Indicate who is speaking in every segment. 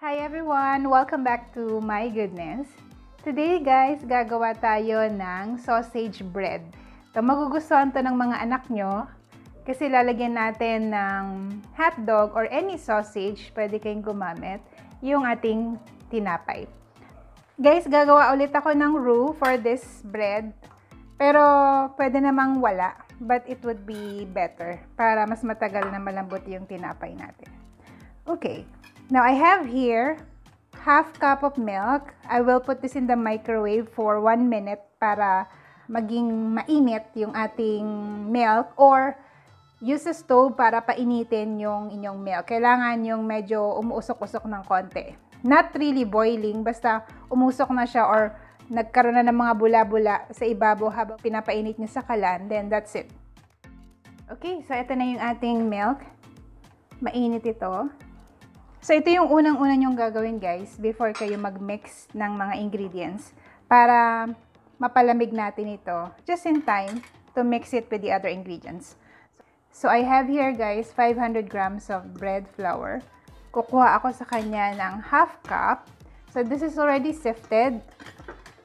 Speaker 1: Hi everyone! Welcome back to My Goodness. Today guys, gagawa tayo ng sausage bread. Ito, magugustuhan to ng mga anak nyo kasi lalagyan natin ng hotdog or any sausage, pwede kayong gumamit, yung ating tinapay. Guys, gagawa ulit ako ng roux for this bread. Pero pwede namang wala, but it would be better para mas matagal na malambot yung tinapay natin. Okay. Now, I have here half cup of milk. I will put this in the microwave for 1 minute para maging mainit yung ating milk, or use a stove para painitin yung inyong milk. Kailangan yung medyo umuusok-usok ng konti. Not really boiling, basta umusok na siya or nagkaroon na ng mga bula-bula sa ibabaw habang pinapainit niyo sa kalan, then that's it. Okay, so ito na yung ating milk. Mainit ito. So, ito yung unang-una nyong gagawin guys before kayo mag-mix ng mga ingredients para mapalamig natin ito just in time to mix it with the other ingredients. So, I have here guys 500 grams of bread flour. Kukuha ako sa kanya ng half cup. So, this is already sifted.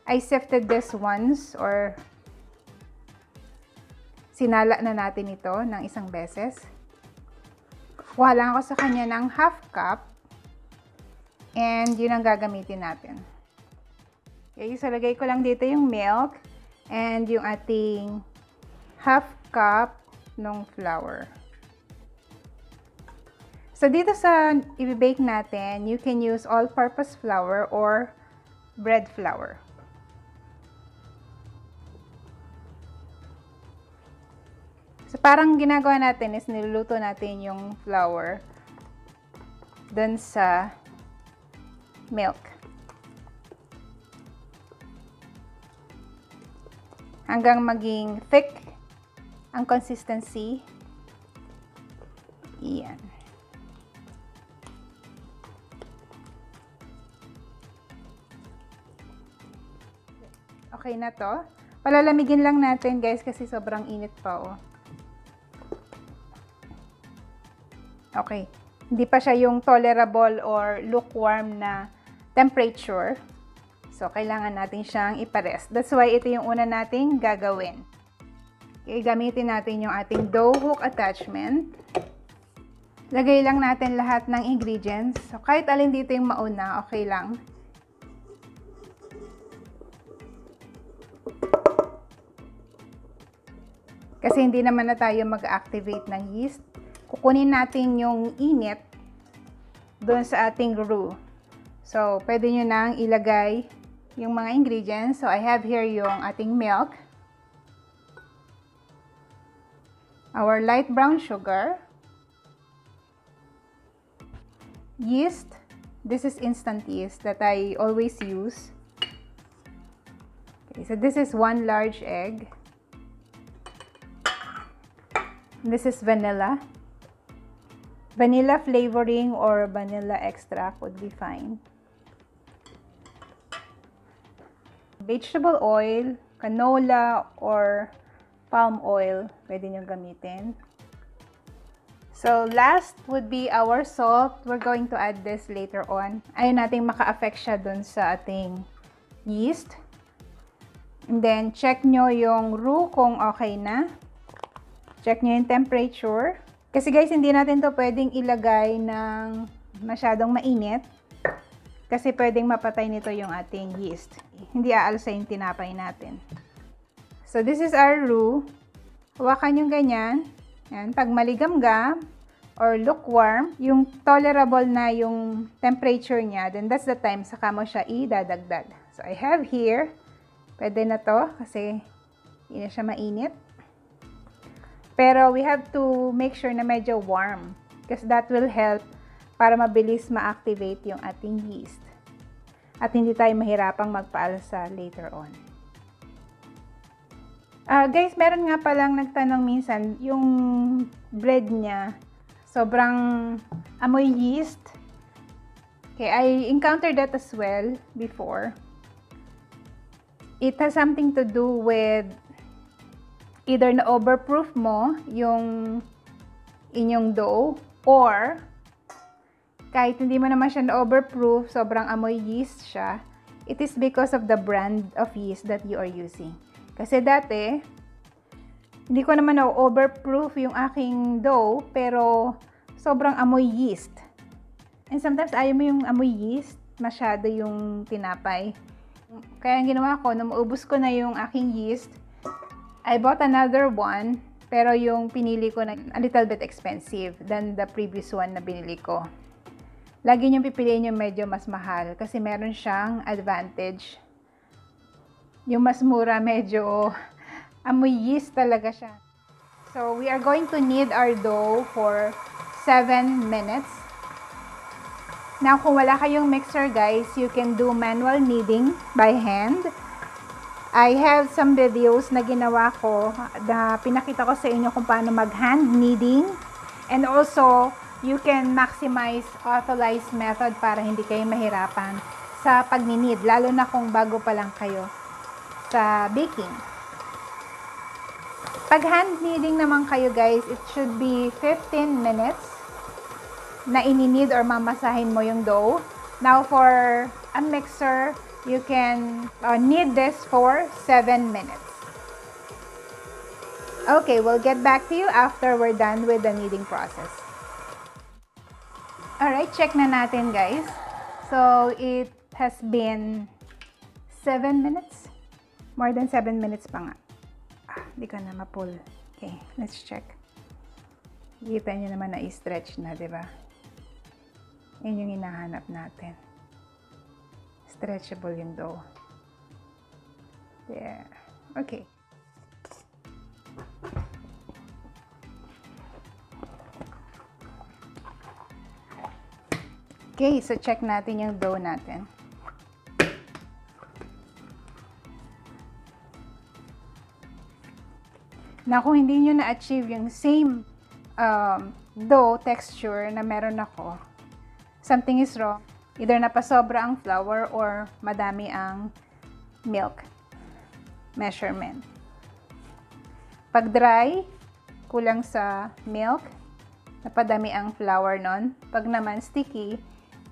Speaker 1: I sifted this once or sinala na natin ito ng isang beses. Kuha lang ako sa kanya ng half cup. And yun ang gagamitin natin. Okay, so lagay ko lang dito yung milk and yung ating half cup ng flour. So dito sa i-bake natin, you can use all-purpose flour or bread flour. So parang ginagawa natin is niluluto natin yung flour dun sa milk. Hanggang maging thick ang consistency. Iyan. Okay na to. Palalamigin lang natin guys kasi sobrang init pa oh. Okay. Hindi pa siya yung tolerable or lukewarm na temperature. So, kailangan natin siyang iparest. That's why ito yung una nating gagawin. Okay, gamitin natin yung ating dough hook attachment. Lagay lang natin lahat ng ingredients. So, kahit alin dito yung mauna, okay lang. Kasi hindi naman na tayo mag-activate ng yeast. Kukunin natin yung init doon sa ating roux. So, pwede nyo nang ilagay yung mga ingredients. So, I have here yung ating milk, our light brown sugar, yeast. This is instant yeast that I always use. Okay, so this is 1 large egg. This is vanilla. Vanilla flavoring or vanilla extract would be fine. Vegetable oil, canola, or palm oil, pwede nyo gamitin. So, last would be our salt. We're going to add this later on. Ayaw nating maka-affect siya dun sa ating yeast. And then, check nyo yung roux kung okay na. Check nyo yung temperature. Kasi guys, hindi natin to pwedeng ilagay ng masyadong mainit. Kasi pwedeng mapatay nito yung ating yeast. Hindi aalsa yung tinapay natin. So, this is our roux. Hawakan yung ganyan. Yan. Pag maligamgam or lukewarm, yung tolerable na yung temperature niya, then that's the time saka mo siya idadagdag. So, I have here, pwede na to kasi hindi na siya mainit. Pero we have to make sure na medyo warm because that will help para mabilis ma-activate yung ating yeast. At hindi tayo mahirapang magpaalsa later on. Guys, meron nga palang nagtanong minsan, yung bread niya, sobrang amoy yeast. Okay, I encountered that as well before. It has something to do with either na overproof mo yung inyong dough or kahit hindi mo naman siya na-overproof, sobrang amoy yeast siya, it is because of the brand of yeast that you are using. Kasi dati, hindi ko naman na-overproof yung aking dough, pero sobrang amoy yeast. And sometimes ayaw mo yung amoy yeast, masyado yung tinapay. Kaya ang ginawa ko, nung maubos ko na yung aking yeast, I bought another one, pero yung pinili ko na a little bit expensive than the previous one na binili ko. Lagi niyong pipiliin yung medyo mas mahal kasi meron siyang advantage. Yung mas mura, medyo amoy yeast talaga siya. So, we are going to knead our dough for 7 minutes. Now, kung wala kayong mixer guys, you can do manual kneading by hand. I have some videos na ginawa ko na pinakita ko sa inyo kung paano mag-hand kneading. And also, you can maximize authorized method para hindi kayo mahirapan sa pag-knead, lalo na kung bago pa lang kayo sa baking. Pag hand kneading naman kayo guys, it should be 15 minutes na ini-knead or mamasahin mo yung dough. Now for a mixer, you can knead this for 7 minutes. Okay, we'll get back to you after we're done with the kneading process. Alright, check na natin guys. So, it has been 7 minutes. More than 7 minutes pa nga. Di ka na ma-pull. Okay, let's check. Kita nyo naman na i-stretch na, di ba? Yan yung hinahanap natin. Stretchable yung dough. There. Okay. Okay, so check natin yung dough natin. Na kung hindi nyo na-achieve yung same dough texture na meron ako, something is wrong. Either napasobra ang flour or madami ang milk measurement. Pag dry, kulang sa milk, napadami ang flour nun. Pag naman sticky,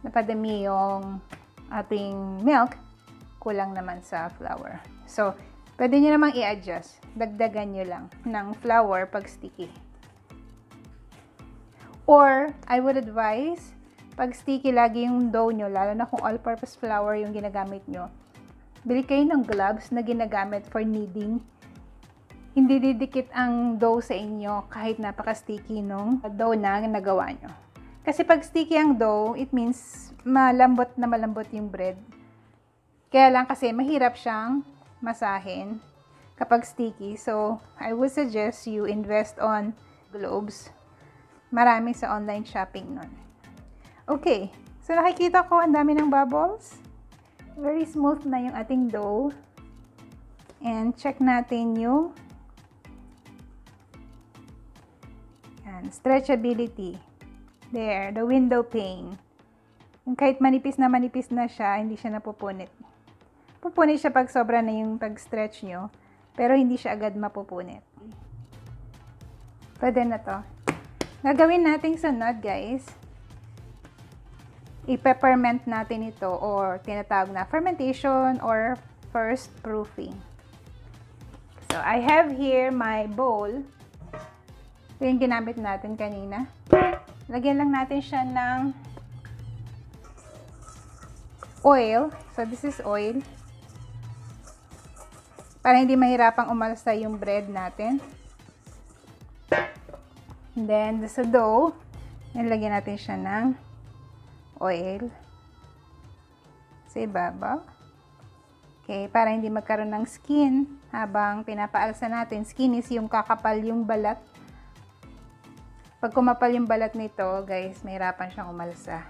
Speaker 1: napadami yung ating milk, kulang naman sa flour. So, pwede nyo namang i-adjust. Dagdagan nyo lang ng flour pag sticky. Or, I would advise, pag sticky lagi yung dough nyo, lalo na kung all-purpose flour yung ginagamit nyo, bili kayo ng gloves na ginagamit for kneading. Hindi didikit ang dough sa inyo kahit napaka-sticky nung dough na nagawa nyo. Kasi pag sticky ang dough, it means malambot na malambot yung bread. Kaya lang kasi mahirap siyang masahin kapag sticky. So, I would suggest you invest on gloves. Marami sa online shopping nun. Okay. So, nakikita ko ang dami ng bubbles. Very smooth na yung ating dough. And check natin yung stretchability. There, the window pane. Yung kahit manipis na siya, hindi siya napupunit. Pupunit siya pag sobra na yung pag-stretch nyo, pero hindi siya agad mapupunit. Pwede na to. Gagawin natin sunod, guys. I-peppermint natin ito or tinatawag na fermentation or first proofing. So, I have here my bowl. Ito yung ginamit natin kanina. Lagyan lang natin siya ng oil. So, this is oil. Para hindi mahirapang umalsa yung bread natin. And then, sa dough, nilagyan natin siya ng oil. Sa ibabaw. Okay, para hindi magkaroon ng skin habang pinapaalsa natin. Skin is yung kakapal yung balat. Pag kumapal yung balat nito, guys, mahirapan siyang umalsa.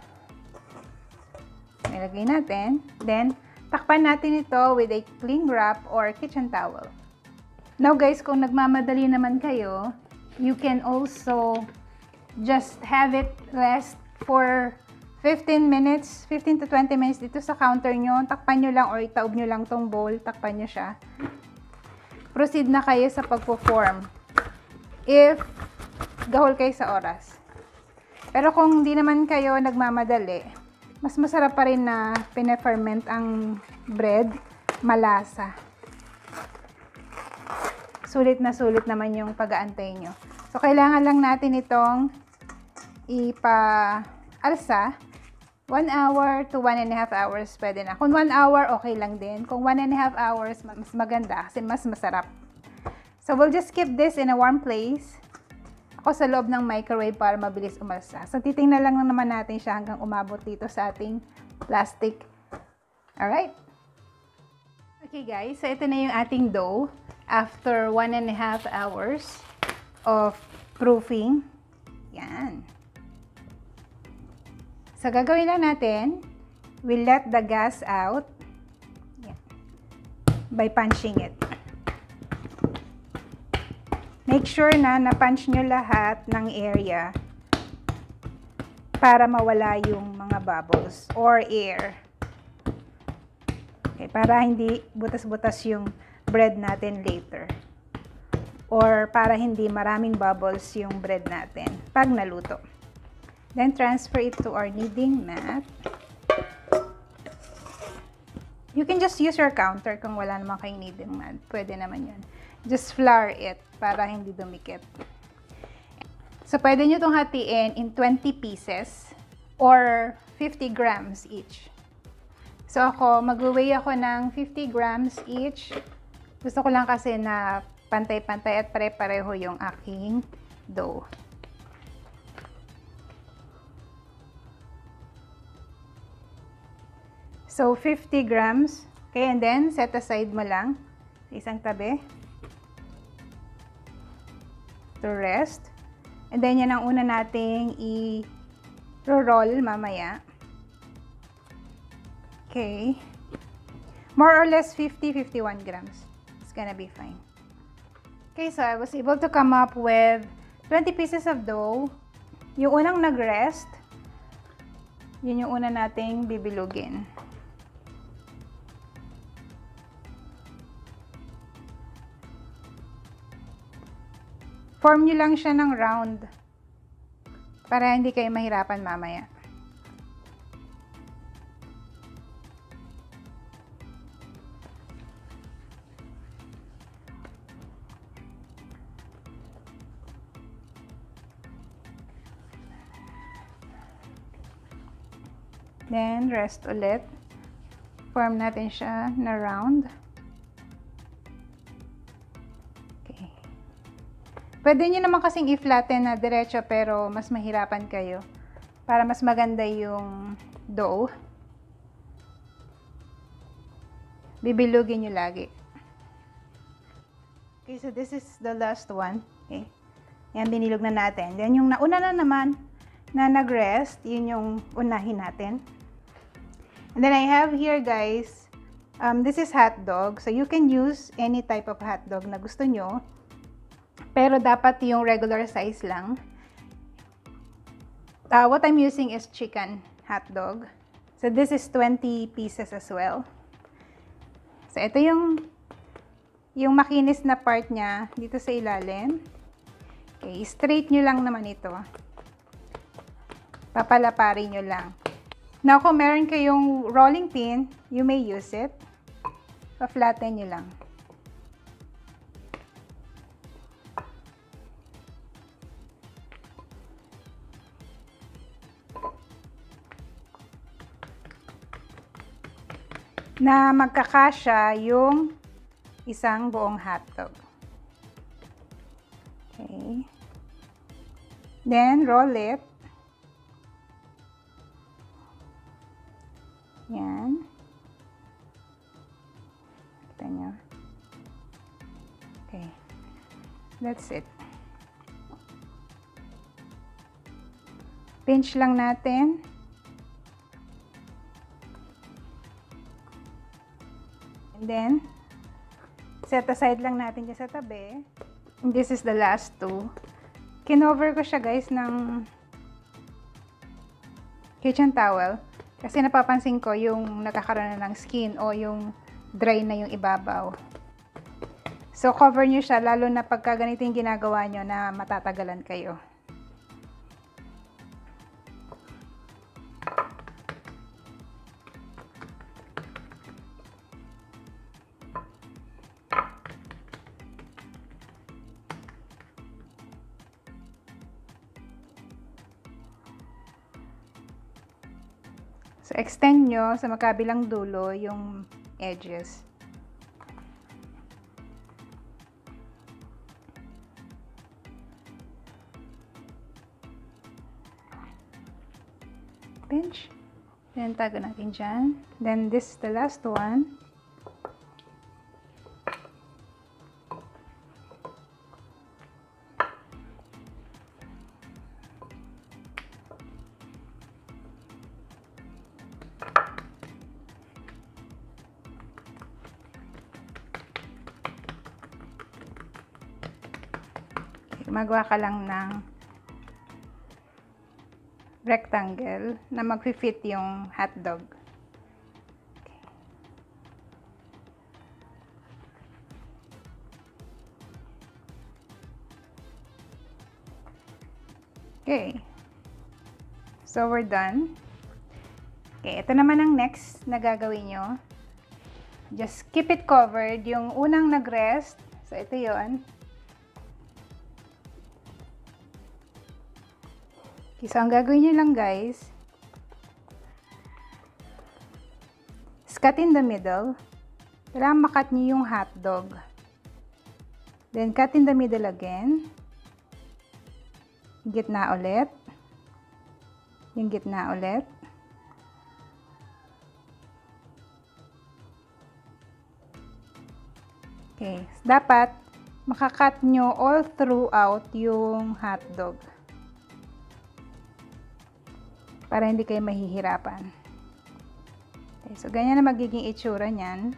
Speaker 1: Nilagay natin. Then, takpan natin ito with a cling wrap or kitchen towel. Now, guys, kung nagmamadali naman kayo, you can also just have it rest for 15 minutes, 15 to 20 minutes dito sa counter nyo. Takpan nyo lang or itaob nyo lang tong bowl. Takpan nyo siya. Proceed na kayo sa pagpo-form. If gahol kayo sa oras. Pero kung di naman kayo nagmamadali, mas masarap pa rin na pine-ferment ang bread, malasa. Sulit na sulit naman yung pag-aantay nyo. So, kailangan lang natin itong ipa-alsa. 1 hour to 1.5 hours pwede na. Kung 1 hour, okay lang din. Kung 1.5 hours, mas maganda kasi mas masarap. So, we'll just keep this in a warm place. Ako sa loob ng microwave para mabilis umalsa. So, titingnan lang naman natin siya hanggang umabot dito sa ating plastic. Alright. Okay guys, so ito na yung ating dough after 1.5 hours of proofing. Yan. So, gagawin lang natin, we'll let the gas out by punching it. Make sure na na-punch nyo lahat ng area para mawala yung mga bubbles or air. Okay, para hindi butas-butas yung bread natin later. Or para hindi maraming bubbles yung bread natin pag naluto. Then, transfer it to our kneading mat. You can just use your counter kung wala naman kayong kneading mat. Pwede naman yun. Just flour it para hindi dumikit. So, pwede nyo itong hatiin in 20 pieces or 50 grams each. So, ako, mag-weigh ako ng 50 grams each. Gusto ko lang kasi na pantay-pantay at pare-pareho yung aking dough. So, 50 grams. Okay, and then, set aside mo lang sa isang tabi to rest. And then, yan ang una nating i-roll mamaya. Okay. More or less 50-51 grams. It's gonna be fine. Okay, so I was able to come up with 20 pieces of dough. Yung unang nag-rest, yun yung una nating bibilugin. Form nyo lang siya ng round para hindi kayo mahirapan mamaya. Then, rest ulit. Form natin siya na round. Pwede nyo naman kasing i-flatten na diretso pero mas mahirapan kayo para mas maganda yung dough. Bibilugin nyo lagi. Okay, so this is the last one. Okay. Yan, binilog na natin. Then yung nauna na naman na nag-rest, yun yung unahin natin. And then I have here guys, this is hot dog. So you can use any type of hot dog na gusto nyo. Pero dapat yung regular size lang. What I'm using is chicken hot dog. So this is 20 pieces as well. So ito yung makinis na part niya dito sa ilalim. Okay, straight nyo lang naman ito. Papalaparin nyo lang. Now kung meron kayong rolling pin, you may use it. Pa-flatten nyo lang. Na magkakasya yung isang buong hotdog. Okay. Then, roll it. Yan. Kita nyo. Okay. That's it. Pinch lang natin. And then, set aside lang natin dyan sa tabi. And this is the last two. Kinover ko siya guys ng kitchen towel. Kasi napapansin ko yung nakakaroon na ng skin o yung dry na yung ibabaw. So, cover nyo siya lalo na pagka ganito yung ginagawa nyo na matatagalan kayo. extend nyo sa magkabilang dulo yung edges. Pinch. Then, tago natin dyan. Then, this is the last one. Gumagawa ka lang ng rectangle na mag-fit yung hotdog. Okay. So, we're done. Okay, ito naman ang next na gagawin nyo. Just keep it covered. Yung unang nag-rest, so ito yon. Okay, so ang gagawin nyo lang guys, is cut in the middle. Kailangan makat nyo yung hotdog. Then cut in the middle again. Gitna ulit. Yung gitna ulit. Okay, so dapat makakat nyo all throughout yung hotdog. Para hindi kayo mahihirapan. Okay, so, ganyan na magiging itsura niyan.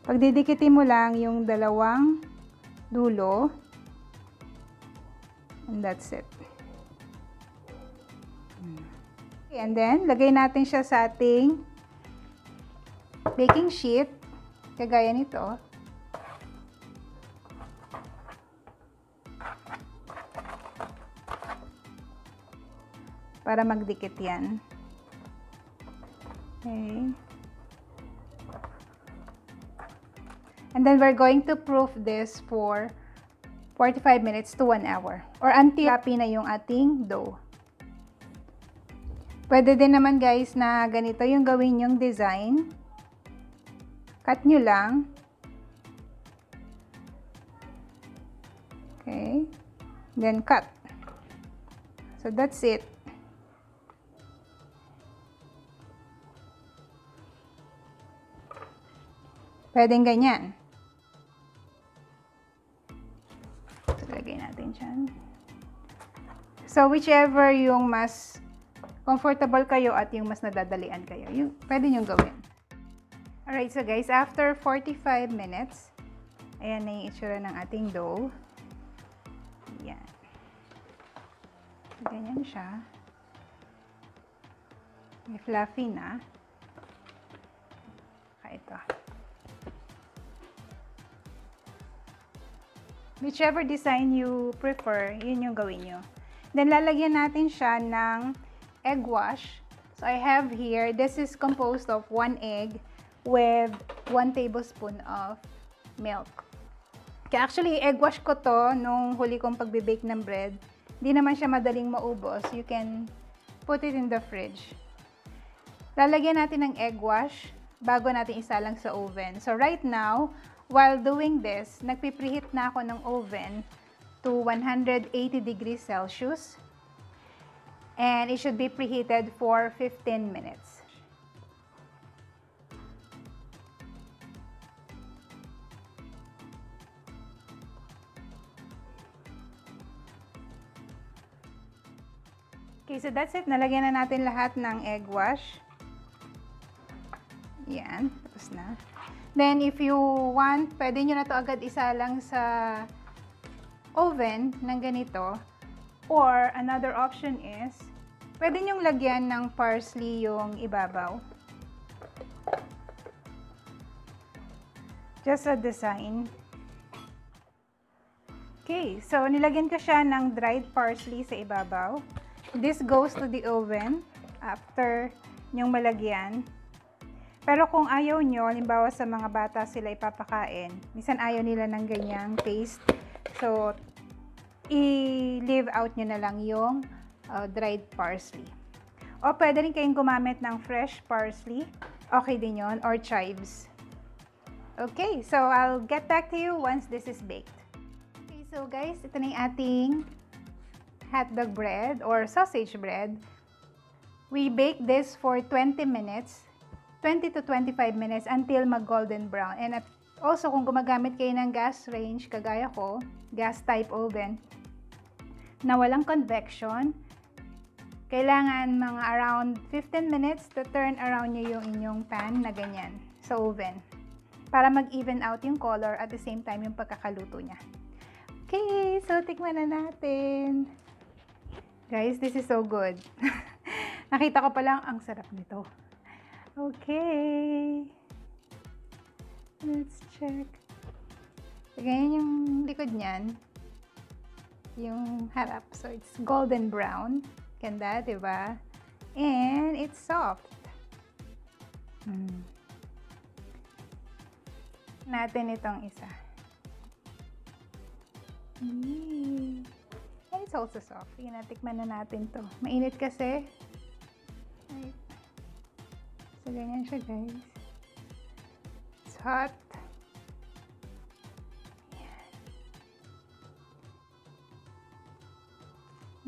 Speaker 1: Pagdidikitin mo lang yung dalawang dulo. And that's it. Okay, and then, lagay natin siya sa ating baking sheet. Kagaya nito. Para magdikit yan. Okay. And then we're going to proof this for 45 minutes to 1 hour. Or until happy na yung ating dough. Pwede din naman guys na ganito yung gawin yung design. Cut nyo lang. Okay. Then cut. So that's it. Pwedeng ganyan. So, lagay natin dyan. So, whichever yung mas comfortable kayo at yung mas nadadalian kayo, yung pwede nyo gawin. Alright, so guys, after 45 minutes, ayan na yung itsura ng ating dough. Ayan. Ganyan siya. May fluffy na. Ito. Whichever design you prefer, yun yung gawin nyo. Then, lalagyan natin siya ng egg wash. So, I have here, this is composed of 1 egg with 1 tablespoon of milk. Kaya actually, egg wash ko to nung huli kong pagbe-bake ng bread. Hindi naman siya madaling maubos. You can put it in the fridge. Lalagyan natin ng egg wash bago natin isalang sa oven. So, right now, while doing this, nagpipreheat na ako ng oven to 180 degrees Celsius. And it should be preheated for 15 minutes. Okay, so that's it. Nalagyan na natin lahat ng egg wash. Yan, tapos na. Then, if you want, pwede nyo na to agad isa lang sa oven ng ganito. Or, another option is, pwede nyong lagyan ng parsley yung ibabaw. Just a design. Okay, so nilagyan ko siya ng dried parsley sa ibabaw. This goes to the oven after nyong malagyan. Pero kung ayaw nyo, halimbawa sa mga bata sila ipapakain, minsan ayaw nila ng ganyang taste. So, i-leave out nyo na lang yung dried parsley. O pwede rin kayong gumamit ng fresh parsley. Okay din yon, or chives. Okay, so I'll get back to you once this is baked. Okay, so guys, ito na yung ating hotdog bread or sausage bread. We bake this for 20 minutes, 20 to 25 minutes until mag-golden brown. And also, kung gumagamit kayo ng gas range, kagaya ko, gas type oven, na walang convection, kailangan mga around 15 minutes to turn around nyo yung inyong pan na ganyan sa oven para mag-even out yung color at the same time yung pagkakaluto niya. Okay, so tikman na natin. Guys, this is so good. Nakita ko pa lang, ang sarap nito. Okay. Let's check. So, ganyan yung likod niyan. Yung harap. So, it's golden brown. Ganda, diba? And it's soft. Natin itong isa. And it's also soft. Sige, natikman na natin to. Mainit kasi. Right. So, ganyan siya, guys. It's hot.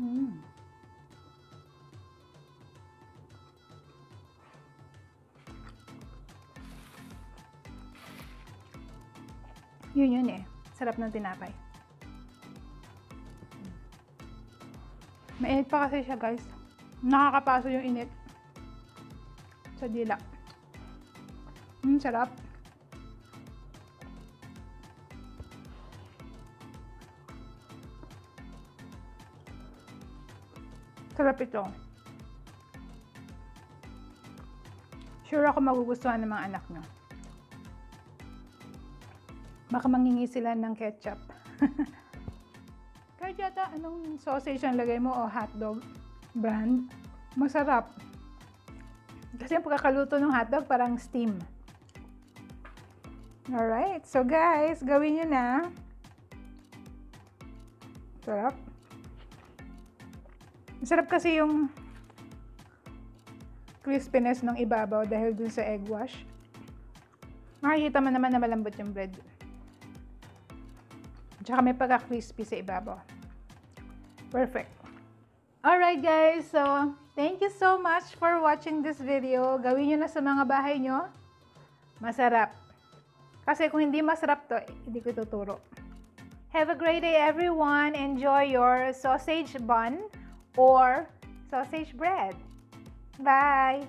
Speaker 1: Ayan. Yun eh. Sarap ng tinapay. Mainit pa kasi siya, guys. Nakakapaso yung init sa dila. Sarap. Sarap ito. Sure ako magugustuhan ng mga anak nyo. Baka mangingi sila ng ketchup. Kahit yata anong sausage ang lagay mo o hotdog brand, masarap. Kasi ang pagkakaluto ng hotdog parang steam. Alright, so guys, gawin nyo na. Sarap. Masarap kasi yung crispiness ng ibabaw dahil dun sa egg wash. Makikita mo naman na malambot yung bread. Tsaka may pagka-crispy sa ibabaw. Perfect. Alright guys, so thank you so much for watching this video. Gawin nyo na sa mga bahay nyo. Masarap. Kasi kung hindi masarap to, hindi ko tuturo. Have a great day everyone. Enjoy your sausage bun or sausage bread. Bye!